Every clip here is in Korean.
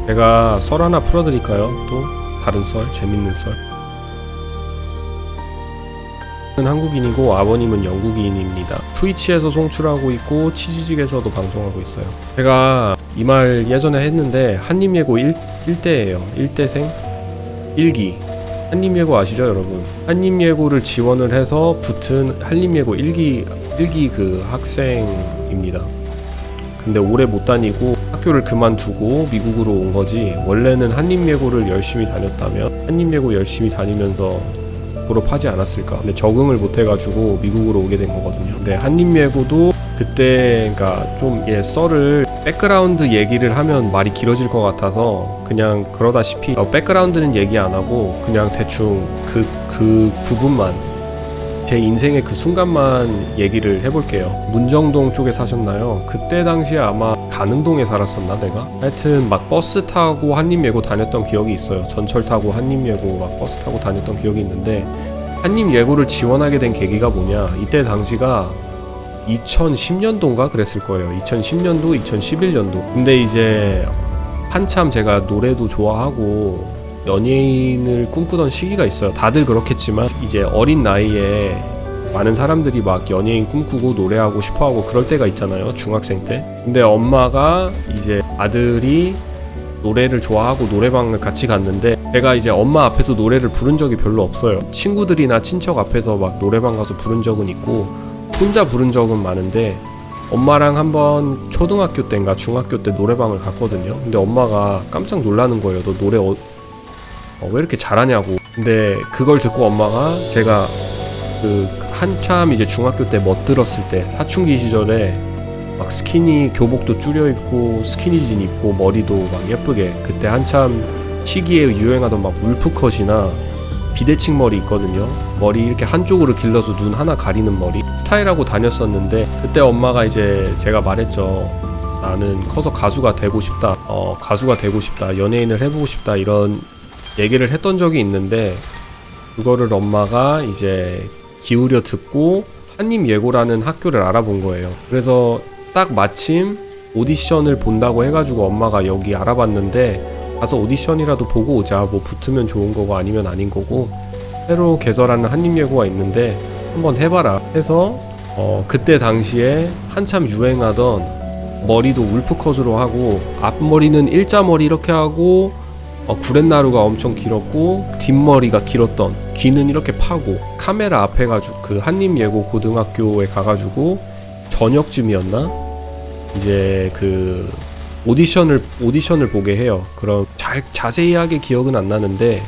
제가 썰 하나 풀어드릴까요? 또 다른 썰, 재밌는 썰. 저는 한국인이고 아버님은 영국인입니다. 트위치에서 송출하고 있고 치지직에서도 방송하고 있어요. 제가 이 말 예전에 했는데 한림예고 1대예요. 1대생 1기. 한림예고 아시죠 여러분? 한림예고를 지원을 해서 붙은 한림예고 1기 그 학생입니다. 근데 오래 못 다니고 학교를 그만두고 미국으로 온 거지, 원래는 한림예고를 열심히 다녔다면 한림예고 열심히 다니면서 졸업하지 않았을까. 근데 적응을 못 해가지고 미국으로 오게 된 거거든요. 근데 한림예고도 그때 그러니까 좀 썰을 백그라운드 얘기를 하면 말이 길어질 것 같아서 그냥 그러다시피 백그라운드는 얘기 안 하고 그냥 대충 그 부분만, 제 인생의 그 순간만 얘기를 해볼게요. 문정동 쪽에 사셨나요? 그때 당시에 아마 가능동에 살았었나 내가? 하여튼 막 버스 타고 한림예고 다녔던 기억이 있어요. 전철 타고 한림예고 막 버스 타고 다녔던 기억이 있는데, 한림예고를 지원하게 된 계기가 뭐냐, 이때 당시가 2010년도인가 그랬을 거예요. 2010년도, 2011년도. 근데 이제 한참 제가 노래도 좋아하고 연예인을 꿈꾸던 시기가 있어요. 다들 그렇겠지만 이제 어린 나이에 많은 사람들이 막 연예인 꿈꾸고 노래하고 싶어하고 그럴 때가 있잖아요, 중학생 때. 근데 엄마가 이제 아들이 노래를 좋아하고 노래방을 같이 갔는데, 제가 이제 엄마 앞에서 노래를 부른 적이 별로 없어요. 친구들이나 친척 앞에서 막 노래방 가서 부른 적은 있고 혼자 부른 적은 많은데, 엄마랑 한번 초등학교 때인가 중학교 때 노래방을 갔거든요. 근데 엄마가 깜짝 놀라는 거예요. 너 노래 왜 이렇게 잘하냐고. 근데 그걸 듣고 엄마가, 제가 그 한참 이제 중학교 때 멋들었을 때, 사춘기 시절에 막 스키니 교복도 줄여 입고 스키니진 입고 머리도 막 예쁘게, 그때 한참 시기에 유행하던 막 울프컷이나 비대칭 머리 있거든요. 머리 이렇게 한쪽으로 길러서 눈 하나 가리는 머리 스타일하고 다녔었는데, 그때 엄마가 이제 제가 말했죠. 나는 커서 가수가 되고 싶다. 가수가 되고 싶다. 연예인을 해보고 싶다. 이런 얘기를 했던 적이 있는데, 그거를 엄마가 이제 기울여 듣고 한림예고라는 학교를 알아본 거예요. 그래서 딱 마침 오디션을 본다고 해가지고 엄마가 여기 알아봤는데, 가서 오디션이라도 보고 오자. 뭐 붙으면 좋은 거고 아니면 아닌 거고, 새로 개설하는 한림예고가 있는데 한번 해봐라 해서 그때 당시에 한참 유행하던 머리도 울프컷으로 하고, 앞머리는 일자머리 이렇게 하고 구렛나루가 엄청 길었고 뒷머리가 길었던, 귀는 이렇게 파고, 카메라 앞에 가지고 그 한림예고 고등학교에 가가지고 저녁쯤이었나 이제 그 오디션을 보게 해요. 그럼 자세히하게 기억은 안 나는데,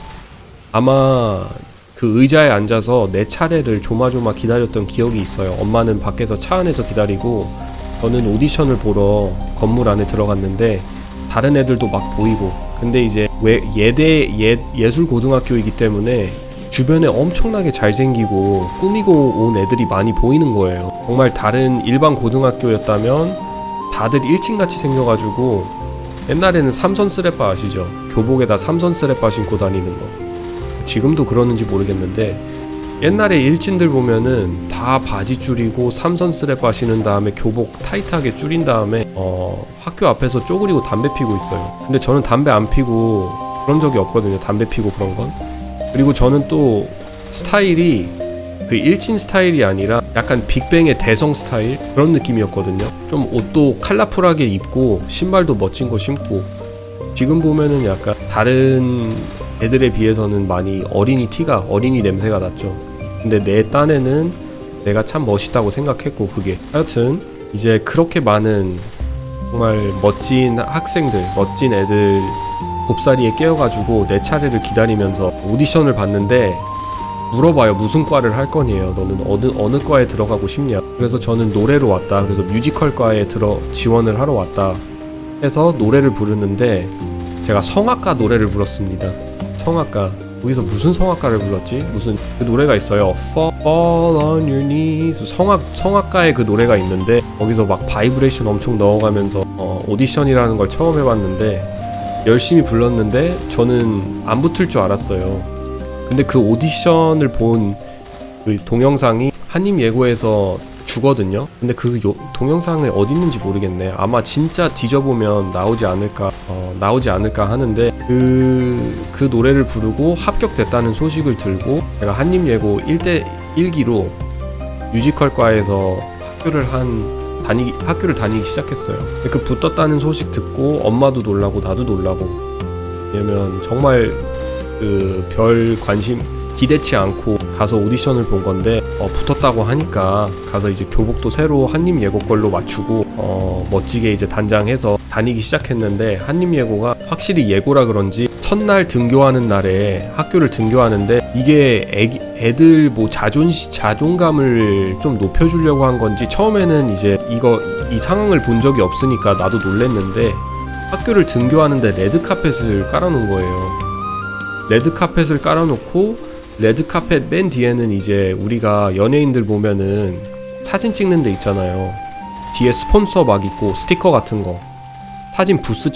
아마 그 의자에 앉아서 내 차례를 조마조마 기다렸던 기억이 있어요. 엄마는 밖에서 차 안에서 기다리고 저는 오디션을 보러 건물 안에 들어갔는데, 다른 애들도 막 보이고, 근데 이제 왜 예술고등학교이기 때문에 주변에 엄청나게 잘생기고 꾸미고 온 애들이 많이 보이는 거예요. 정말 다른 일반 고등학교였다면 다들 일진같이 생겨가지고, 옛날에는 삼선 스레빠 아시죠? 교복에다 삼선 스레빠 신고 다니는 거. 지금도 그러는지 모르겠는데, 옛날에 일진들 보면은 다 바지 줄이고 삼선 스레빠 신은 다음에 교복 타이트하게 줄인 다음에 학교 앞에서 쪼그리고 담배 피고 있어요. 근데 저는 담배 안 피고 그런 적이 없거든요. 담배 피고 그런 건. 그리고 저는 또 스타일이 그 일진 스타일이 아니라 약간 빅뱅의 대성 스타일, 그런 느낌이었거든요. 좀 옷도 컬러풀하게 입고 신발도 멋진 거 신고, 지금 보면은 약간 다른 애들에 비해서는 많이 어린이 냄새가 났죠. 근데 내 딴에는 내가 참 멋있다고 생각했고, 그게 하여튼 이제 그렇게 많은 정말 멋진 학생들, 멋진 애들 곱사리에 깨어가지고 내 차례를 기다리면서 오디션을 봤는데, 물어봐요. 무슨 과를 할 거니에요. 너는 어느 과에 들어가고 싶냐. 그래서 저는 노래로 왔다. 그래서 뮤지컬과에 지원을 하러 왔다 해서 노래를 부르는데, 제가 성악가 노래를 불렀습니다. 성악가. 거기서 무슨 성악가를 불렀지? 무슨 그 노래가 있어요. Fall on your knees. 성악가의 그 노래가 있는데, 거기서 막 바이브레이션 엄청 넣어가면서 오디션이라는 걸 처음 해봤는데 열심히 불렀는데 저는 안 붙을 줄 알았어요. 근데 그 오디션을 본 그 동영상이 한림예고에서 주거든요. 근데 그 동영상이 어디 있는지 모르겠네. 아마 진짜 뒤져보면 나오지 않을까 하는데 그 노래를 부르고 합격됐다는 소식을 들고 제가 한림예고 1대 1기로 뮤지컬과에서 학교를 다니기 시작했어요. 근데 그 붙었다는 소식 듣고 엄마도 놀라고 나도 놀라고. 왜냐면 정말 그 별 관심 기대치 않고 가서 오디션을 본 건데 붙었다고 하니까 가서 이제 교복도 새로 한림예고 걸로 맞추고 멋지게 이제 단장해서 다니기 시작했는데, 한림예고가 확실히 예고라 그런지 첫날 등교하는 날에 학교를 등교하는데 이게 애들 뭐 자존감을 좀 높여주려고 한 건지 처음에는 이제 이 상황을 본 적이 없으니까 나도 놀랬는데, 학교를 등교하는데 레드카펫을 깔아놓은 거예요. 레드카펫을 깔아놓고 레드카펫 맨 뒤에는 이제 우리가 연예인들 보면은 사진 찍는 데 있잖아요. 뒤에 스폰서 막 있고 스티커 같은 거, 사진 부스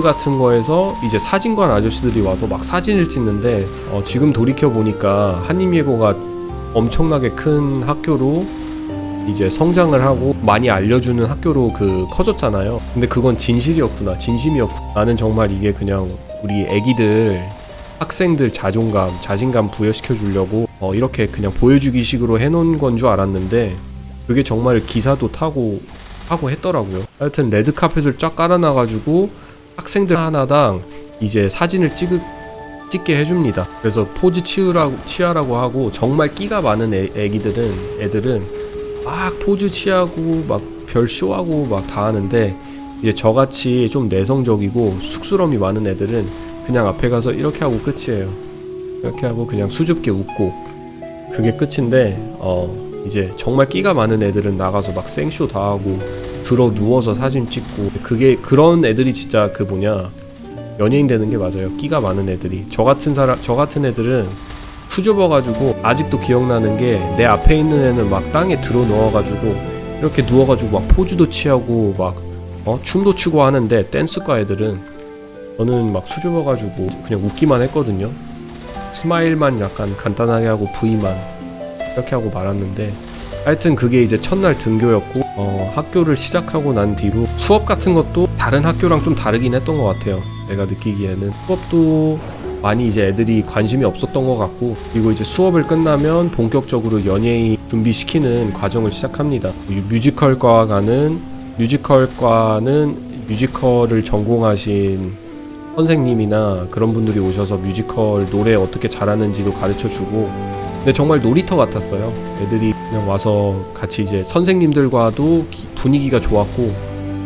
같은 거에서 이제 사진관 아저씨들이 와서 막 사진을 찍는데, 지금 돌이켜 보니까 한림예고가 엄청나게 큰 학교로 이제 성장을 하고 많이 알려주는 학교로 커졌잖아요. 근데 그건 진심이었구나. 나는 정말 이게 그냥 우리 애기들, 학생들 자신감 부여시켜 주려고 이렇게 그냥 보여주기 식으로 해놓은 건 줄 알았는데, 그게 정말 기사도 타고 하고 했더라고요. 하여튼 레드카펫을 쫙 깔아놔가지고 학생들 하나당 이제 사진을 찍게 해줍니다. 그래서 포즈 취하라고 하고, 정말 끼가 많은 애들은 막 포즈 취하고 막 별 쇼하고 막 다 하는데, 이제 저같이 좀 내성적이고 쑥스러움이 많은 애들은 그냥 앞에 가서 이렇게 하고 끝이에요. 이렇게 하고 그냥 수줍게 웃고 그게 끝인데, 이제 정말 끼가 많은 애들은 나가서 막 생쇼 다 하고 들어 누워서 사진 찍고, 그런 애들이 진짜 연예인 되는 게 맞아요. 끼가 많은 애들이. 저 같은 애들은 수줍어가지고, 아직도 기억나는 게 내 앞에 있는 애는 막 땅에 들어 누워가지고 이렇게 누워가지고 막 포즈도 취하고 막 춤도 추고 하는데, 댄스과 애들은, 저는 막 수줍어가지고 그냥 웃기만 했거든요. 스마일만 약간 간단하게 하고 V만 이렇게 하고 말았는데, 하여튼 그게 이제 첫날 등교였고, 학교를 시작하고 난 뒤로 수업 같은 것도 다른 학교랑 좀 다르긴 했던 것 같아요. 내가 느끼기에는 수업도 많이 이제 애들이 관심이 없었던 것 같고, 그리고 이제 수업을 끝나면 본격적으로 연예인 준비시키는 과정을 시작합니다. 뮤지컬과는 뮤지컬을 전공하신 선생님이나 그런 분들이 오셔서 뮤지컬 노래 어떻게 잘하는지도 가르쳐주고, 근데 정말 놀이터 같았어요. 애들이 그냥 와서 같이 이제 선생님들과도 분위기가 좋았고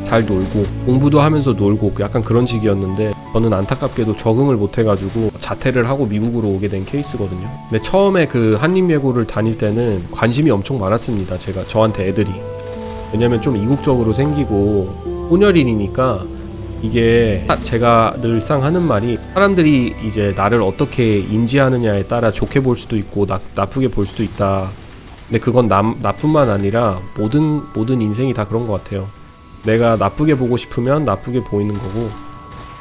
잘 놀고 공부도 하면서 놀고 약간 그런 식이었는데, 저는 안타깝게도 적응을 못해가지고 자퇴를 하고 미국으로 오게 된 케이스거든요. 근데 처음에 그 한림예고를 다닐 때는 관심이 엄청 많았습니다. 저한테 애들이. 왜냐면 좀 이국적으로 생기고 혼혈인이니까, 이게 제가 늘상 하는 말이, 사람들이 이제 나를 어떻게 인지하느냐에 따라 좋게 볼 수도 있고 나쁘게 볼 수도 있다. 근데 그건 나뿐만 아니라 모든 인생이 다 그런 것 같아요. 내가 나쁘게 보고 싶으면 나쁘게 보이는 거고,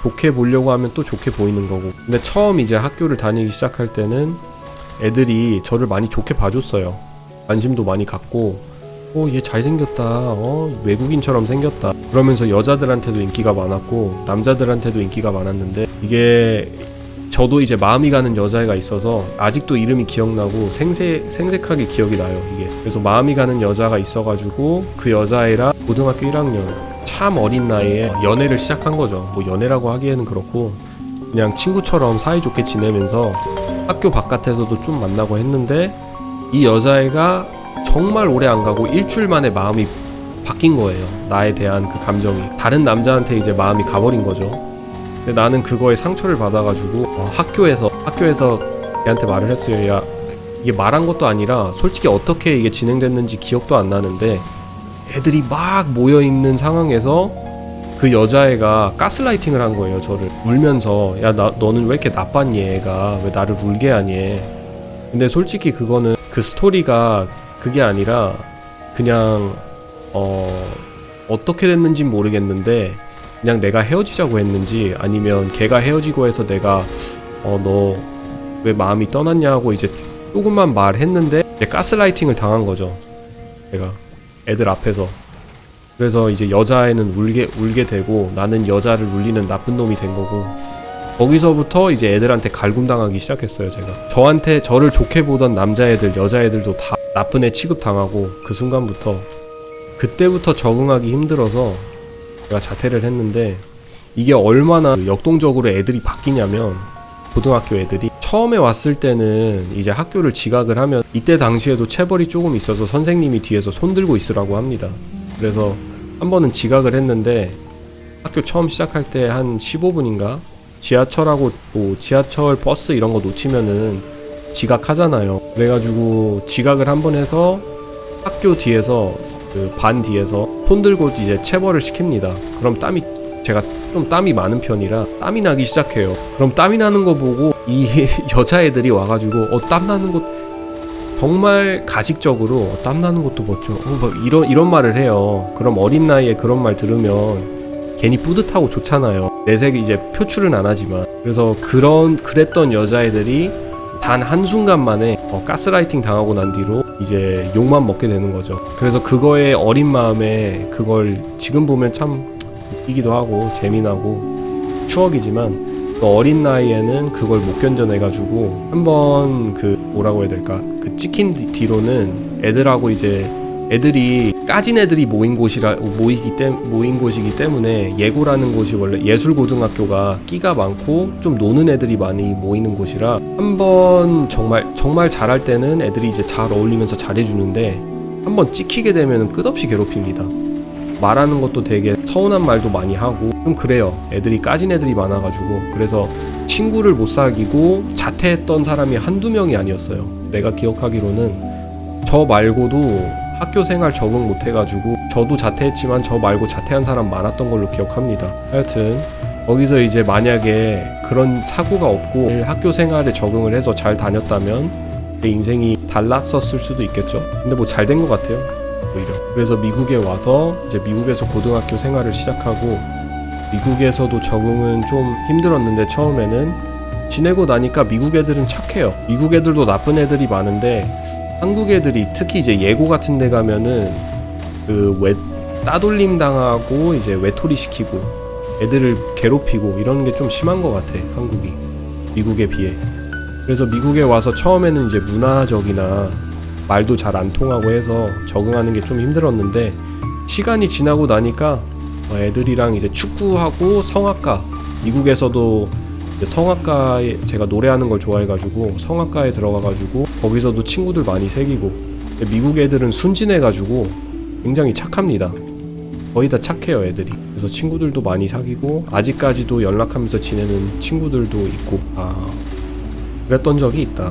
좋게 보려고 하면 또 좋게 보이는 거고. 근데 처음 이제 학교를 다니기 시작할 때는 애들이 저를 많이 좋게 봐줬어요. 관심도 많이 갖고, 얘 잘생겼다, 외국인처럼 생겼다, 그러면서 여자들한테도 인기가 많았고 남자들한테도 인기가 많았는데, 이게 저도 이제 마음이 가는 여자애가 있어서 아직도 이름이 기억나고 생색하게 기억이 나요. 이게 그래서 마음이 가는 여자가 있어가지고 그 여자애랑 고등학교 1학년 참 어린 나이에 연애를 시작한 거죠. 뭐 연애라고 하기에는 그렇고, 그냥 친구처럼 사이좋게 지내면서 학교 바깥에서도 좀 만나고 했는데, 이 여자애가 정말 오래 안 가고 일주일 만에 마음이 바뀐 거예요. 나에 대한 그 감정이 다른 남자한테 이제 마음이 가버린 거죠. 근데 나는 그거에 상처를 받아가지고 학교에서 얘한테 말을 했어요. 야, 이게 말한 것도 아니라 솔직히 어떻게 이게 진행됐는지 기억도 안 나는데, 애들이 막 모여있는 상황에서 그 여자애가 가스라이팅을 한 거예요. 저를 울면서, 야, 너는 왜 이렇게 나빴니? 애가 왜 나를 울게 하니? 근데 솔직히 그거는 그 스토리가 그게 아니라 그냥 어떻게 됐는진 모르겠는데, 그냥 내가 헤어지자고 했는지 아니면 걔가 헤어지고 해서 내가 너 왜 마음이 떠났냐고 이제 조금만 말했는데, 이제 가스라이팅을 당한 거죠. 제가 애들 앞에서. 그래서 이제 여자애는 울게 되고 나는 여자를 울리는 나쁜 놈이 된 거고, 거기서부터 이제 애들한테 갈굼당하기 시작했어요. 제가 저를 좋게 보던 남자애들 여자애들도 다 나쁜 애 취급당하고, 그 순간부터 그때부터 적응하기 힘들어서 제가 자퇴를 했는데, 이게 얼마나 역동적으로 애들이 바뀌냐면, 고등학교 애들이 처음에 왔을 때는 이제 학교를 지각을 하면, 이때 당시에도 체벌이 조금 있어서 선생님이 뒤에서 손 들고 있으라고 합니다. 그래서 한 번은 지각을 했는데, 학교 처음 시작할 때 한 15분인가 지하철하고 뭐 지하철 버스 이런 거 놓치면은 지각하잖아요. 그래가지고 지각을 한 번 해서 학교 뒤에서 그 반 뒤에서 손 들고 이제 체벌을 시킵니다. 그럼 제가 좀 땀이 많은 편이라 땀이 나기 시작해요. 그럼 땀이 나는 거 보고 이 여자애들이 와가지고 땀 나는 것 정말 가식적으로 땀 나는 것도 멋져. 막 이런 말을 해요. 그럼 어린 나이에 그런 말 들으면 괜히 뿌듯하고 좋잖아요. 내색이 이제 표출은 안 하지만. 그래서 그랬던 여자애들이 단 한순간만에 가스라이팅 당하고 난 뒤로 이제 욕만 먹게 되는 거죠. 그래서 그거에 어린 마음에, 그걸 지금 보면 참 웃기기도 하고 재미나고 추억이지만, 그 어린 나이에는 그걸 못 견뎌내가지고 한번 뭐라고 해야 될까, 찍힌 뒤로는 애들하고 이제 애들이 까진 애들이 모인 곳이기 때문에, 예고라는 곳이 원래 예술고등학교가 끼가 많고 좀 노는 애들이 많이 모이는 곳이라, 한번 정말 잘할 때는 애들이 이제 잘 어울리면서 잘해주는데, 한번 찍히게 되면 끝없이 괴롭힙니다. 말하는 것도 되게 서운한 말도 많이 하고 좀 그래요. 애들이 까진 애들이 많아가지고. 그래서 친구를 못 사귀고 자퇴했던 사람이 한두 명이 아니었어요. 내가 기억하기로는 저 말고도 학교 생활 적응 못 해가지고, 저도 자퇴했지만 저 말고 자퇴한 사람 많았던 걸로 기억합니다. 하여튼 거기서 이제 만약에 그런 사고가 없고 학교 생활에 적응을 해서 잘 다녔다면 내 인생이 달랐었을 수도 있겠죠. 근데 뭐 잘 된 것 같아요, 오히려. 그래서 미국에 와서 이제 미국에서 고등학교 생활을 시작하고, 미국에서도 적응은 좀 힘들었는데 처음에는, 지내고 나니까 미국 애들은 착해요. 미국 애들도 나쁜 애들이 많은데, 한국 애들이 특히 이제 예고 같은 데 가면은 따돌림 당하고 이제 외톨이 시키고 애들을 괴롭히고 이런 게 좀 심한 것 같아, 한국이 미국에 비해. 그래서 미국에 와서 처음에는 이제 문화적이나 말도 잘 안 통하고 해서 적응하는 게 좀 힘들었는데, 시간이 지나고 나니까 애들이랑 이제 축구하고 성악가, 미국에서도 성악가에, 제가 노래하는 걸 좋아해가지고 성악가에 들어가가지고 거기서도 친구들 많이 새기고, 미국 애들은 순진해가지고 굉장히 착합니다. 거의 다 착해요, 애들이. 그래서 친구들도 많이 사귀고 아직까지도 연락하면서 지내는 친구들도 있고, 그랬던 적이 있다.